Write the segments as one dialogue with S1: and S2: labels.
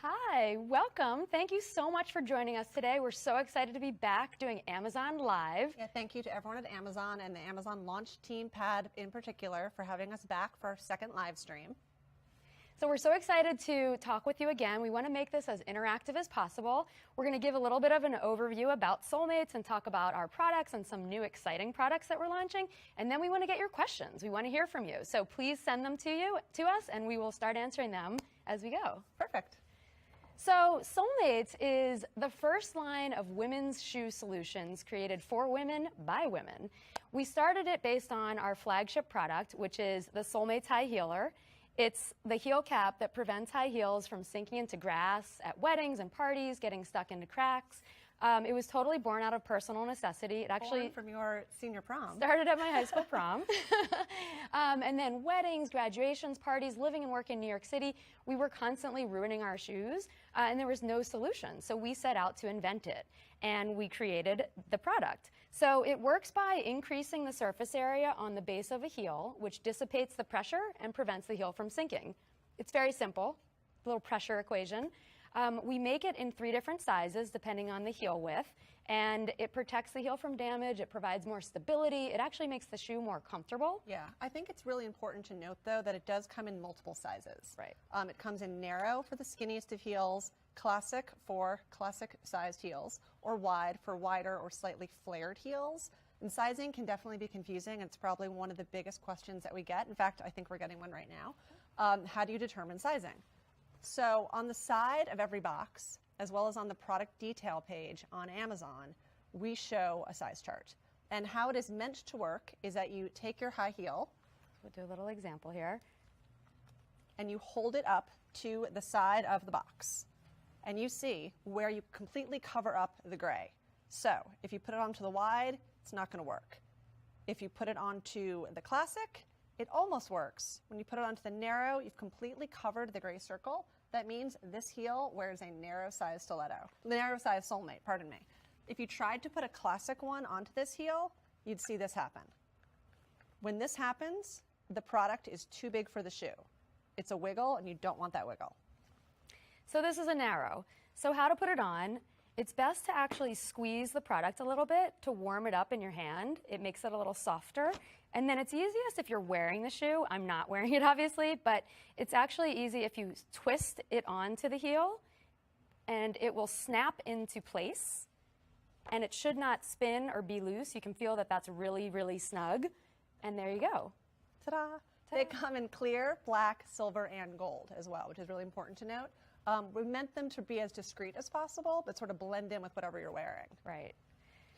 S1: Hi, welcome. Thank you so much for joining us today. We're so excited to be back doing Amazon Live.
S2: Yeah, thank you to everyone at Amazon and the Amazon launch team pad in particular for having us back for our second live stream.
S1: So we're so excited to talk with you again. We want to make this as interactive as possible. We're going to give a little bit of an overview about Solemates and talk about our products and some new exciting products that we're launching. And then we want to get your questions. We want to hear from you. So please send them to us, and we will start answering them as we go.
S2: Perfect.
S1: So Solemates is the first line of women's shoe solutions created for women by women. We started it based on our flagship product, which is the Solemates High Heeler. It's the heel cap that prevents high heels from sinking into grass at weddings and parties, getting stuck into cracks. It was totally born out of personal necessity. It actually
S2: born from your senior prom.
S1: Started at my high school prom. And then weddings, graduations, parties, living and working in New York City, we were constantly ruining our shoes, and there was no solution. So we set out to invent it, and we created the product. So it works by increasing the surface area on the base of a heel, which dissipates the pressure and prevents the heel from sinking. It's very simple, a little pressure equation. We make it in 3 different sizes depending on the heel width, and it protects the heel from damage, it provides more stability, it actually makes the shoe more comfortable.
S2: Yeah, I think it's really important to note though that it does come in multiple sizes.
S1: Right.
S2: It comes in narrow for the skinniest of heels, classic for classic sized heels, or wide for wider or slightly flared heels. And sizing can definitely be confusing. It's probably one of the biggest questions that we get. In fact, I think we're getting one right now. How do you determine sizing? So on the side of every box, as well as on the product detail page on Amazon, we show a size chart. And how it is meant to work is that you take your high heel.
S1: We'll do a little example here.
S2: And you hold it up to the side of the box. And you see where you completely cover up the gray. So if you put it onto the wide, it's not going to work. If you put it onto the classic, it almost works. When you put it onto the narrow, you've completely covered the gray circle. That means this heel wears a narrow size stiletto, narrow size Solemate, pardon me. If you tried to put a classic one onto this heel, you'd see this happen. When this happens, the product is too big for the shoe. It's a wiggle, and you don't want that wiggle.
S1: So this is a narrow. So how to put it on? It's best to actually squeeze the product a little bit to warm it up in your hand. It makes it a little softer. And then it's easiest if you're wearing the shoe. I'm not wearing it, obviously, but it's actually easy if you twist it onto the heel, and it will snap into place, and it should not spin or be loose. You can feel that that's really, really snug, and there you go.
S2: Ta-da! They come in clear, black, silver, and gold as well, which is really important to note. We meant them to be as discreet as possible, but sort of blend in with whatever you're wearing.
S1: Right.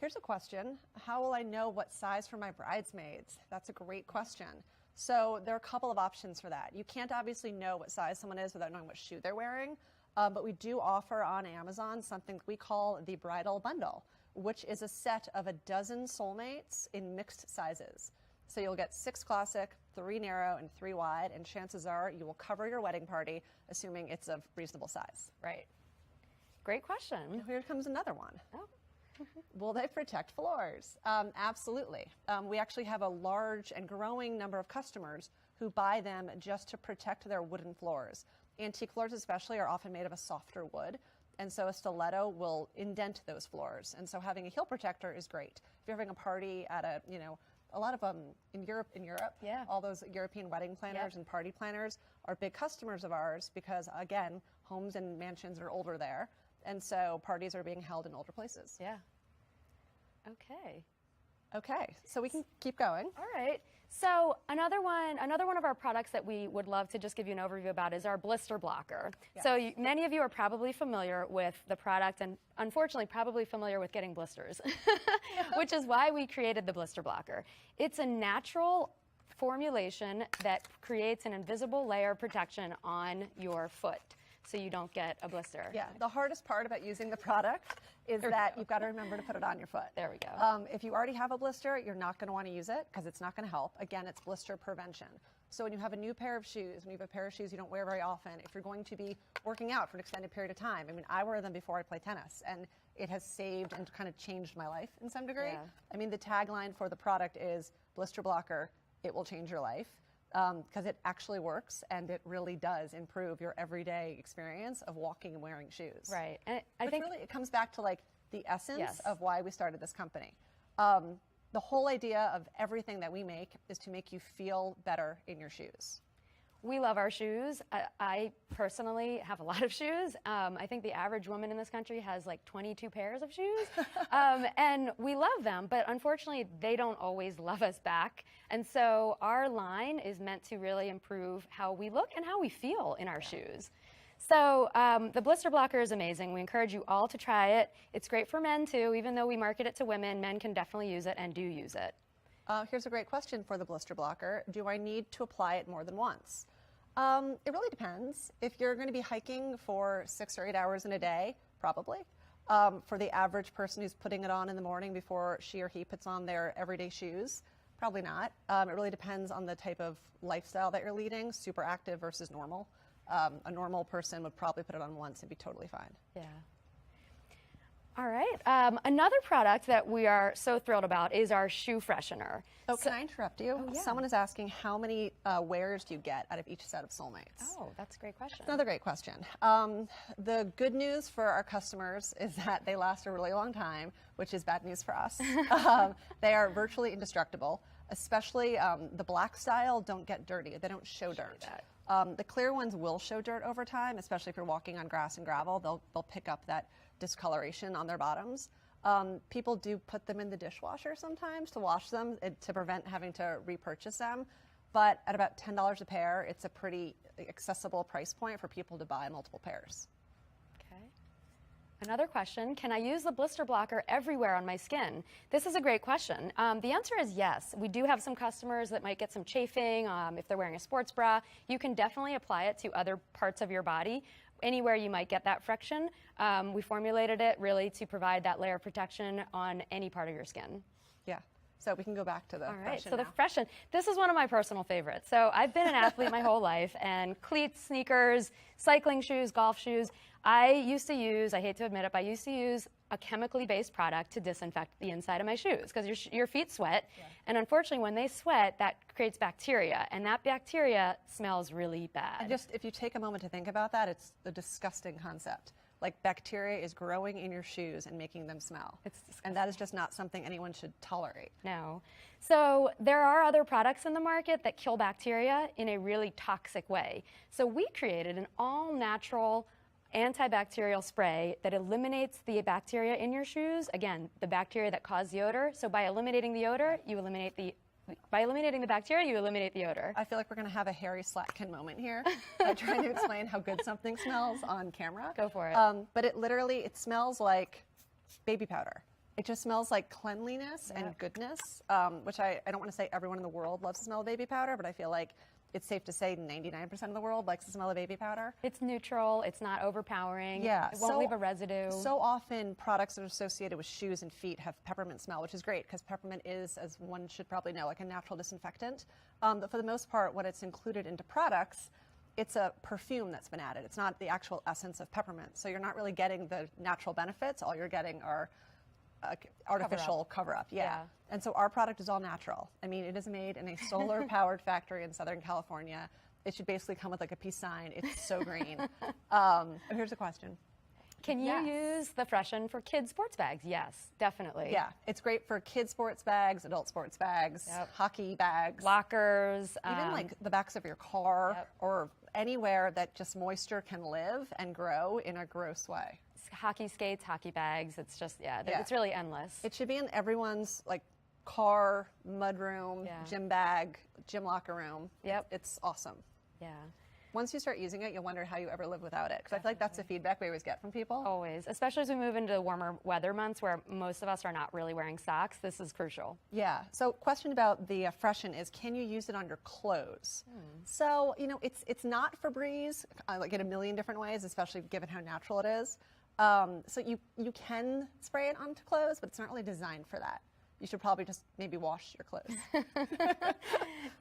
S2: Here's a question. How will I know what size for my bridesmaids? That's a great question. So there are a couple of options for that. You can't obviously know what size someone is without knowing what shoe they're wearing, but we do offer on Amazon something we call the Bridal Bundle, which is a set of 12 Solemates in mixed sizes. So you'll get 6 classic, 3 narrow, and 3 wide, and chances are you will cover your wedding party, assuming it's of reasonable size.
S1: Right. Great question.
S2: And here comes another one.
S1: Oh.
S2: Will they protect floors? Absolutely. We actually have a large and growing number of customers who buy them just to protect their wooden floors. Antique floors especially are often made of a softer wood, and so a stiletto will indent those floors. And so having a heel protector is great. If you're having a party at a lot of in Europe,
S1: yeah.
S2: All those European wedding planners and party planners are big customers of ours because, again, homes and mansions are older there, and so parties are being held in older places.
S1: Yeah. Okay.
S2: Okay, so we can keep going.
S1: All right. So another one of our products that we would love to just give you an overview about is our Blister Blocker.
S2: Yes.
S1: So many of you are probably familiar with the product and unfortunately probably familiar with getting blisters, which is why we created the Blister Blocker. It's a natural formulation that creates an invisible layer of protection on your foot so you don't get a blister.
S2: Yeah, the hardest part about using the product is that you've got to remember to put it on your foot.
S1: There we go.
S2: If you already have a blister, you're not going to want to use it because it's not going to help. Again, it's blister prevention. So when you have a new pair of shoes, when you have a pair of shoes you don't wear very often, if you're going to be working out for an extended period of time, I mean, I wear them before I play tennis, and it has saved and kind of changed my life in some degree.
S1: Yeah.
S2: I mean, the tagline for the product is Blister Blocker, it will change your life. because it actually works and it really does improve your everyday experience of walking and wearing shoes.
S1: Right. And I think
S2: really it comes back to like the essence
S1: Yes.
S2: of why we started this company. The whole idea of everything that we make is to make you feel better in your shoes.
S1: we love our shoes. I personally have a lot of shoes. I think the average woman in this country has like 22 pairs of shoes. And we love them, but unfortunately, they don't always love us back. And so our line is meant to really improve how we look and how we feel in our shoes. So the Blister Blocker is amazing. We encourage you all to try it. It's great for men too. Even though we market it to women, men can definitely use it and do use it.
S2: Here's a great question for the Blister Blocker. Do I need to apply it more than once? It really depends. If you're going to be hiking for 6 or 8 hours in a day, probably. For the average person who's putting it on in the morning before she or he puts on their everyday shoes, probably not. It really depends on the type of lifestyle that you're leading, super active versus normal. A normal person would probably put it on once and be totally fine.
S1: Yeah. All right. Another product that we are so thrilled about is our shoe freshener.
S2: Oh, can I interrupt you?
S1: Oh, yeah.
S2: Someone is asking how many wears do you get out of each set of Solemates?
S1: Oh, that's a great question.
S2: Another great question. The good news for our customers is that they last a really long time, which is bad news for us. They are virtually indestructible, especially the black style don't get dirty. They don't show dirt. The clear ones will show dirt over time, especially if you're walking on grass and gravel. They'll pick up that discoloration on their bottoms. People do put them in the dishwasher sometimes to wash them to prevent having to repurchase them. But at about $10 a pair, it's a pretty accessible price point for people to buy multiple pairs.
S1: Okay. Another question, can I use the Blister Blocker everywhere on my skin? This is a great question. The answer is yes. We do have some customers that might get some chafing if they're wearing a sports bra. You can definitely apply it to other parts of your body. Anywhere you might get that friction, we formulated it really to provide that layer of protection on any part of your skin.
S2: Yeah. So we can go back to the
S1: All right,
S2: Freshen
S1: so
S2: now.
S1: the Freshen, this is one of my personal favorites. So I've been an athlete my whole life, and cleats, sneakers, cycling shoes, golf shoes. I hate to admit it, but I used to use a chemically based product to disinfect the inside of my shoes because your feet sweat. Yeah. And unfortunately, when they sweat, that creates bacteria, and that bacteria smells really bad.
S2: And just if you take a moment to think about that, it's a disgusting concept. Like bacteria is growing in your shoes and making them smell.
S1: It's disgusting.
S2: And that is just not something anyone should tolerate.
S1: No. So there are other products in the market that kill bacteria in a really toxic way. So we created an all-natural antibacterial spray that eliminates the bacteria in your shoes. Again, the bacteria that cause the odor. So by eliminating the odor, by eliminating the bacteria, you eliminate the odor.
S2: I feel like we're going to have a Harry Slatkin moment here, trying to explain how good something smells on camera.
S1: Go for it.
S2: But it smells like baby powder. It just smells like cleanliness and goodness, which I don't want to say everyone in the world loves the smell of baby powder, but I feel like it's safe to say 99% of the world likes the smell of baby powder.
S1: It's neutral. It's not overpowering.
S2: Yeah.
S1: It won't leave a residue.
S2: So often products that are associated with shoes and feet have peppermint smell, which is great because peppermint is, as one should probably know, like a natural disinfectant. But for the most part, when it's included into products, it's a perfume that's been added. It's not the actual essence of peppermint. So you're not really getting the natural benefits. All you're getting are artificial cover-up. Yeah. And so our product is all natural. I mean, it is made in a solar-powered factory in Southern California. It should basically come with like a peace sign. It's so green. Here's a question.
S1: Can you use the Freshen for kids' sports bags? Yes, definitely.
S2: Yeah, it's great for kids' sports bags, adult sports bags, hockey bags.
S1: Lockers.
S2: Even like the backs of your car or anywhere that just moisture can live and grow in a gross way.
S1: Hockey skates, hockey bags. It's just, it's really endless.
S2: It should be in everyone's like car, mudroom, gym bag, gym locker room.
S1: Yep.
S2: It's awesome.
S1: Yeah.
S2: Once you start using it, you'll wonder how you ever live without it. Because I feel like that's the feedback we always get from people.
S1: Always. Especially as we move into warmer weather months where most of us are not really wearing socks. This is crucial.
S2: Yeah. So question about the Freshen is, can you use it on your clothes? So, it's not Febreze, like in a million different ways, especially given how natural it is. So you can spray it onto clothes, but it's not really designed for that. You should probably just maybe wash your clothes.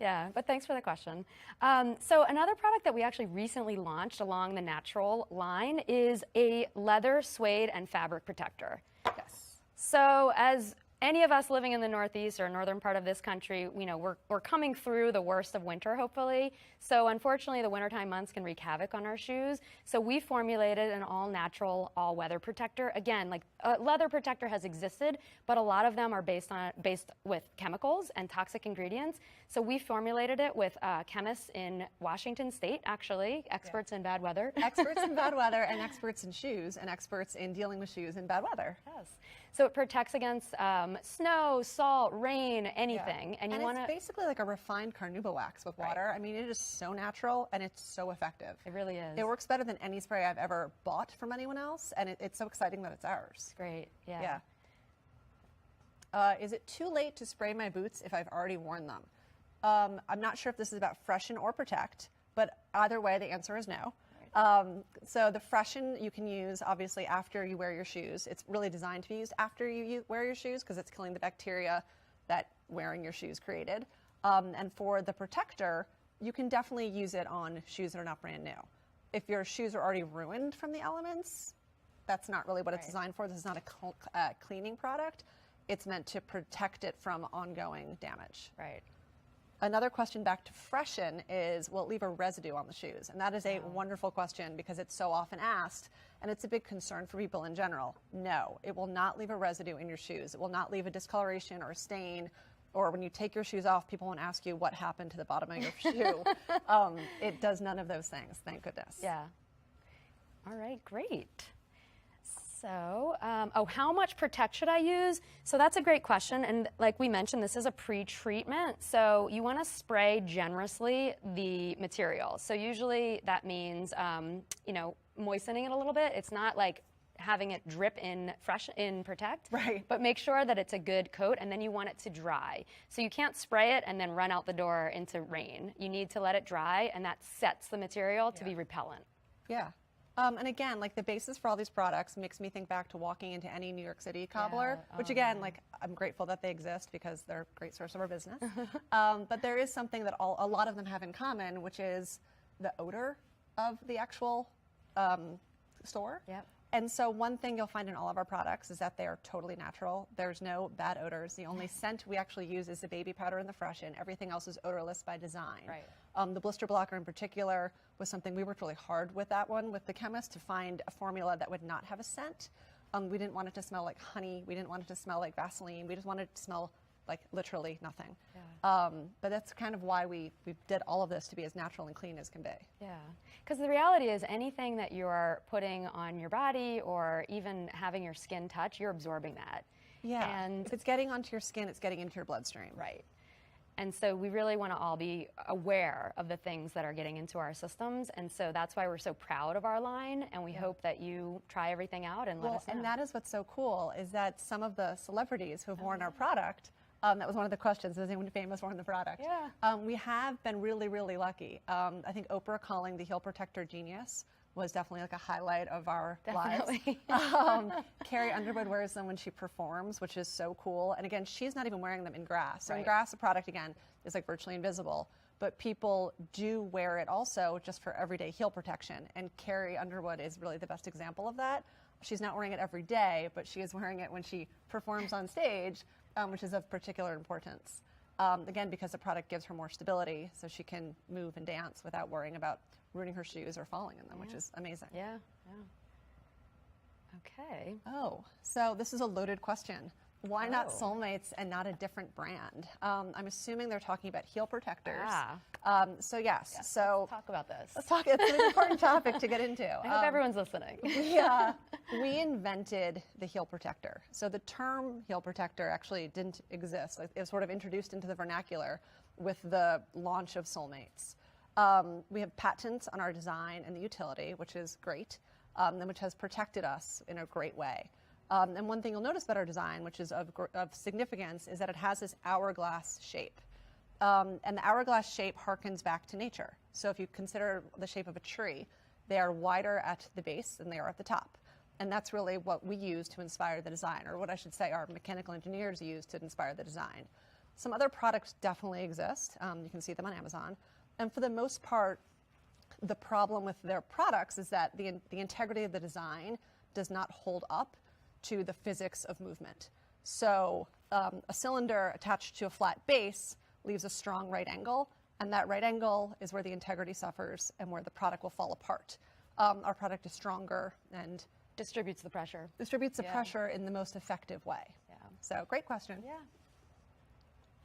S1: Yeah, but thanks for the question. So another product that we actually recently launched along the natural line is a leather, suede, and fabric protector.
S2: Yes.
S1: So as any of us living in the Northeast or northern part of this country, you know, we're coming through the worst of winter, hopefully. So unfortunately, the wintertime months can wreak havoc on our shoes. So we formulated an all-natural, all-weather protector. Again, like leather protector has existed, but a lot of them are based with chemicals and toxic ingredients. So we formulated it with chemists in Washington State, actually, experts in bad weather.
S2: Experts in bad weather and experts in shoes and experts in dealing with shoes in bad weather.
S1: Yes. So it protects against snow, salt, rain, anything.
S2: Yeah. And you want to basically like a refined carnauba wax with water. I mean, it is so natural and it's so effective.
S1: It really is.
S2: It works better than any spray I've ever bought from anyone else, and it's so exciting that it's ours.
S1: Great. Yeah.
S2: Is it too late to spray my boots if I've already worn them? I'm not sure if this is about freshen or protect, but either way, the answer is no. So the freshen you can use obviously after you wear your shoes. It's really designed to be used after you wear your shoes because it's killing the bacteria that wearing your shoes created. And for the protector, you can definitely use it on shoes that are not brand new. If your shoes are already ruined from the elements, that's not really what it's designed for. This is not a cleaning product. It's meant to protect it from ongoing damage.
S1: Right.
S2: Another question back to freshen is, will it leave a residue on the shoes? And that is a wonderful question because it's so often asked, and it's a big concern for people in general. No, it will not leave a residue in your shoes. It will not leave a discoloration or a stain, or when you take your shoes off, people won't ask you what happened to the bottom of your shoe. It does none of those things, thank goodness.
S1: Yeah. All right, great. So, how much Protect should I use? So that's a great question, and like we mentioned, this is a pre-treatment, so you want to spray generously the material. So usually that means, you know, moistening it a little bit. It's not like having it drip in Protect,
S2: right?
S1: But make sure that it's a good coat, and then you want it to dry. So you can't spray it and then run out the door into rain. You need to let it dry, and that sets the material to be repellent.
S2: Yeah. And again, like the basis for all these products makes me think back to walking into any New York City cobbler, which again, like I'm grateful that they exist because they're a great source of our business. But there is something that a lot of them have in common, which is the odor of the actual store.
S1: Yep.
S2: And so one thing you'll find in all of our products is that they are totally natural. There's no bad odors. The only scent we actually use is the baby powder and the freshen. Everything else is odorless by design.
S1: Right.
S2: The Blister Blocker in particular was something we worked really hard with that one with the chemist to find a formula that would not have a scent. We didn't want it to smell like honey. We didn't want it to smell like Vaseline. We just wanted it to smell like literally nothing. Yeah. But that's kind of why we did all of this to be as natural and clean as can be.
S1: Yeah, because the reality is anything that you're putting on your body or even having your skin touch, you're absorbing that.
S2: Yeah,
S1: and
S2: if it's getting onto your skin, it's getting into your bloodstream.
S1: Right. And so we really want to all be aware of the things that are getting into our systems. And so that's why we're so proud of our line. And we hope that you try everything out and let us know.
S2: And that is what's so cool is that some of the celebrities who have worn our product, that was one of the questions, is anyone famous wearing the product?
S1: Yeah.
S2: We have been really, really lucky. I think Oprah calling the heel protector genius was definitely like a highlight of our lives. Carrie Underwood wears them when she performs, which is so cool. And again, she's not even wearing them in grass. So in grass, the product, again, is like virtually invisible. But people do wear it also just for everyday heel protection. And Carrie Underwood is really the best example of that. She's not wearing it every day, but she is wearing it when she performs on stage, which is of particular importance. Again, because the product gives her more stability, so she can move and dance without worrying about ruining her shoes or falling in them, which is amazing.
S1: Yeah, Okay.
S2: Oh, so this is a loaded question. Why not Solemates and not a different brand? I'm assuming they're talking about heel protectors. So yes, so
S1: let's talk about this.
S2: Let's talk. It's an important topic to get into.
S1: I hope everyone's listening.
S2: We invented the heel protector. So the term heel protector actually didn't exist. It was sort of introduced into the vernacular with the launch of Solemates. We have patents on our design and the utility, which is great, and which has protected us in a great way. And one thing you'll notice about our design, which is of significance, is that it has this hourglass shape. And the hourglass shape harkens back to nature. So if you consider the shape of a tree, they are wider at the base than they are at the top. And that's really what we use to inspire the design, or what I should say our mechanical engineers use to inspire the design. Some other products definitely exist. You can see them on Amazon. And for the most part, the problem with their products is that the integrity of the design does not hold up to the physics of movement. So a cylinder attached to a flat base leaves a strong right angle, and that right angle is where the integrity suffers and where the product will fall apart. Our product is stronger and
S1: Distributes the pressure.
S2: distributes the pressure in the most effective way.
S1: Yeah.
S2: So great question.
S1: Yeah.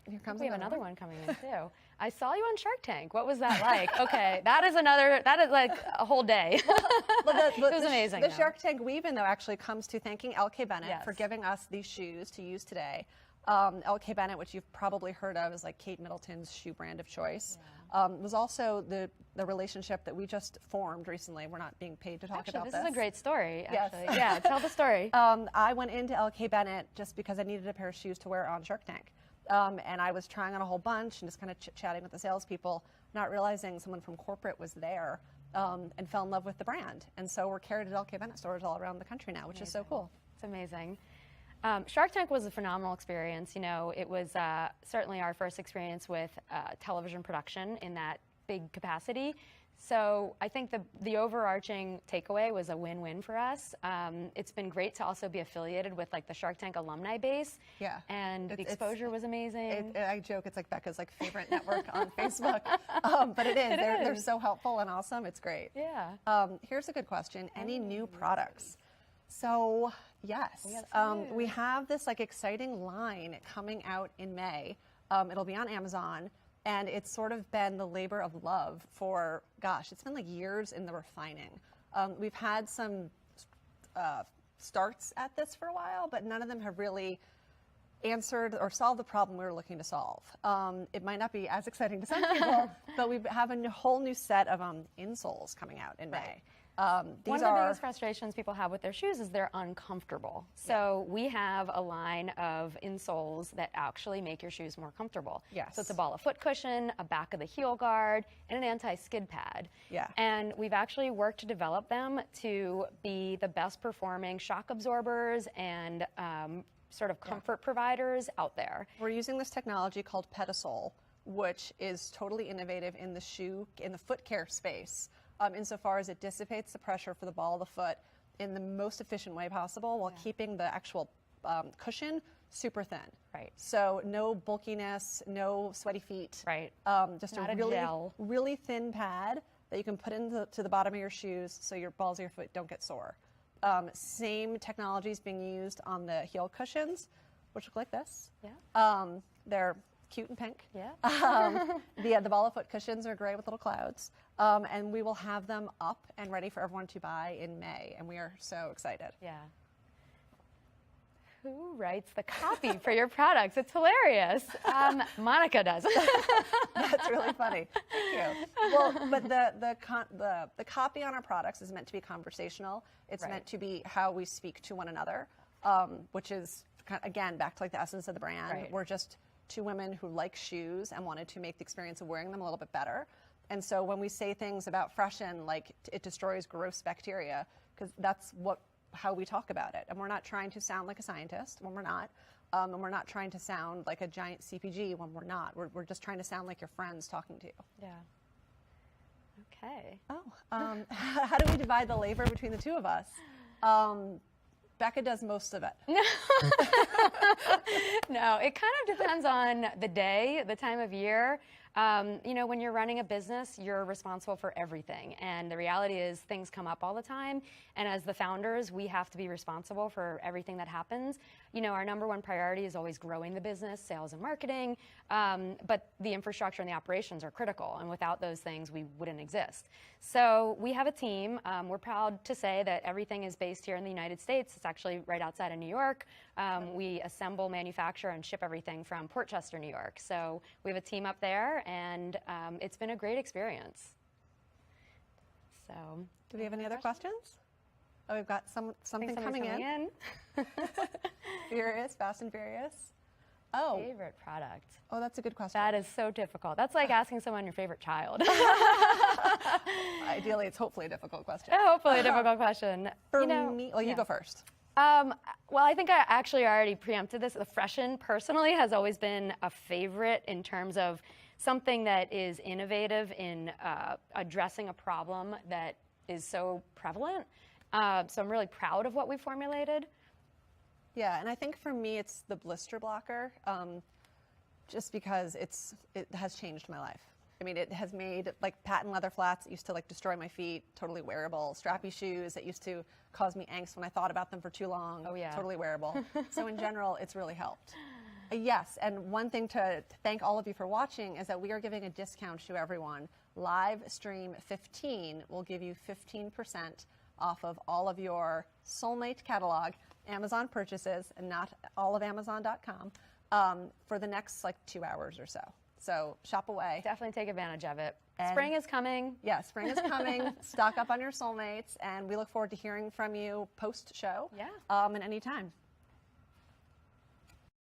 S2: Here comes
S1: We have another one coming in too. I saw you on Shark Tank. What was that like? Okay, that is like a whole day. It was amazing.
S2: The
S1: though.
S2: Shark Tank weave-in, though, actually comes to thanking L.K. Bennett
S1: Yes.
S2: for giving us these shoes to use today. L.K. Bennett, which you've probably heard of, is like Kate Middleton's shoe brand of choice. Was also the relationship that we just formed recently. We're not being paid to talk
S1: Actually,
S2: about
S1: this
S2: this.
S1: is a great story.
S2: Yes.
S1: Actually. Yeah, tell the story.
S2: I went into L.K. Bennett just because I needed a pair of shoes to wear on Shark Tank. And I was trying on a whole bunch and just kind of chit-chatting with the salespeople, not realizing someone from corporate was there, and fell in love with the brand. And so we're carried at L.K. Bennett stores all around the country now, which is so cool.
S1: It's amazing. Shark Tank was a phenomenal experience. You know, it was certainly our first experience with television production in that big capacity. So I think the overarching takeaway was a win-win for us. It's been great to also be affiliated with like the Shark Tank alumni base.
S2: Yeah.
S1: And the exposure was amazing.
S2: I joke it's like Becca's like favorite network on Facebook, but it is. They're so helpful and awesome. It's great.
S1: Yeah.
S2: Here's a good question. Any new products? So yes, we have this like exciting line coming out in May. It'll be on Amazon. And it's sort of been the labor of love for, gosh, it's been like years in the refining. We've had some starts at this for a while, but none of them have really answered or solved the problem we were looking to solve. It might not be as exciting to some people, but we have a whole new set of insoles coming out in May.
S1: One of the biggest frustrations people have with their shoes is they're uncomfortable. So we have a line of insoles that actually make your shoes more comfortable.
S2: Yes.
S1: So it's a ball of foot cushion, a back of the heel guard, and an anti-skid pad.
S2: Yeah.
S1: And we've actually worked to develop them to be the best performing shock absorbers and sort of comfort providers out there.
S2: We're using this technology called Pedisole, which is totally innovative in the foot care space. Insofar as it dissipates the pressure for the ball of the foot in the most efficient way possible while keeping the actual cushion super thin.
S1: Right.
S2: So no bulkiness, no sweaty feet.
S1: Right.
S2: Just
S1: Not
S2: a
S1: a
S2: really,
S1: gel.
S2: really thin pad that you can put into the bottom of your shoes so your balls of your foot don't get sore. Same technology is being used on the heel cushions, which look like this.
S1: Yeah.
S2: They're cute and pink.
S1: Yeah.
S2: The ball of foot cushions are gray with little clouds. And we will have them up and ready for everyone to buy in May. And we are so excited.
S1: Yeah. Who writes the copy for your products? It's hilarious. Monica does.
S2: That's really funny. Thank you. Well, but the copy on our products is meant to be conversational. It's meant to be how we speak to one another, which is, again, back to like the essence of the brand.
S1: Right.
S2: We're just two women who like shoes and wanted to make the experience of wearing them a little bit better. And so when we say things about Freshen, like it destroys gross bacteria, because that's how we talk about it. And we're not trying to sound like a scientist when we're not. And we're not trying to sound like a giant CPG when we're not. We're just trying to sound like your friends talking to you.
S1: Yeah. Okay.
S2: How do we divide the labor between the two of us? Becca does most of it.
S1: No, it kind of depends on the day, the time of year. You know, when you're running a business, you're responsible for everything. And the reality is things come up all the time. And as the founders, we have to be responsible for everything that happens. You know, our number one priority is always growing the business, sales and marketing. But the infrastructure and the operations are critical. And without those things, we wouldn't exist. So we have a team. We're proud to say that everything is based here in the United States. It's actually right outside of New York. We assemble, manufacture, and ship everything from Port Chester, New York. So we have a team up there, and it's been a great experience. So,
S2: do we have any other questions? Oh, we've got something coming in. Furious, Fast and Furious. Oh.
S1: Favorite product?
S2: Oh, that's a good question.
S1: That is so difficult. That's like asking someone your favorite child.
S2: Ideally, it's hopefully a difficult question.
S1: Hopefully a difficult question.
S2: For me, well, you go first.
S1: Well, I think I actually already preempted this. The Freshen, personally, has always been a favorite in terms of something that is innovative in addressing a problem that is so prevalent. So I'm really proud of what we formulated.
S2: Yeah, and I think for me it's the Blister Blocker, just because it has changed my life. I mean, it has made like patent leather flats that used to like destroy my feet, totally wearable. Strappy shoes that used to cause me angst when I thought about them for too long,
S1: Oh, yeah.
S2: totally wearable. So in general, it's really helped. Yes, and one thing to thank all of you for watching is that we are giving a discount to everyone. Live Stream 15 will give you 15% off of all of your Soulmate catalog Amazon purchases, and not all of Amazon.com, for the next like 2 hours or so. So shop away.
S1: Definitely take advantage of it.
S2: And
S1: Spring is coming.
S2: Yeah, spring is coming. Stock up on your Soulmates, and we look forward to hearing from you post-show.
S1: Yeah.
S2: And anytime.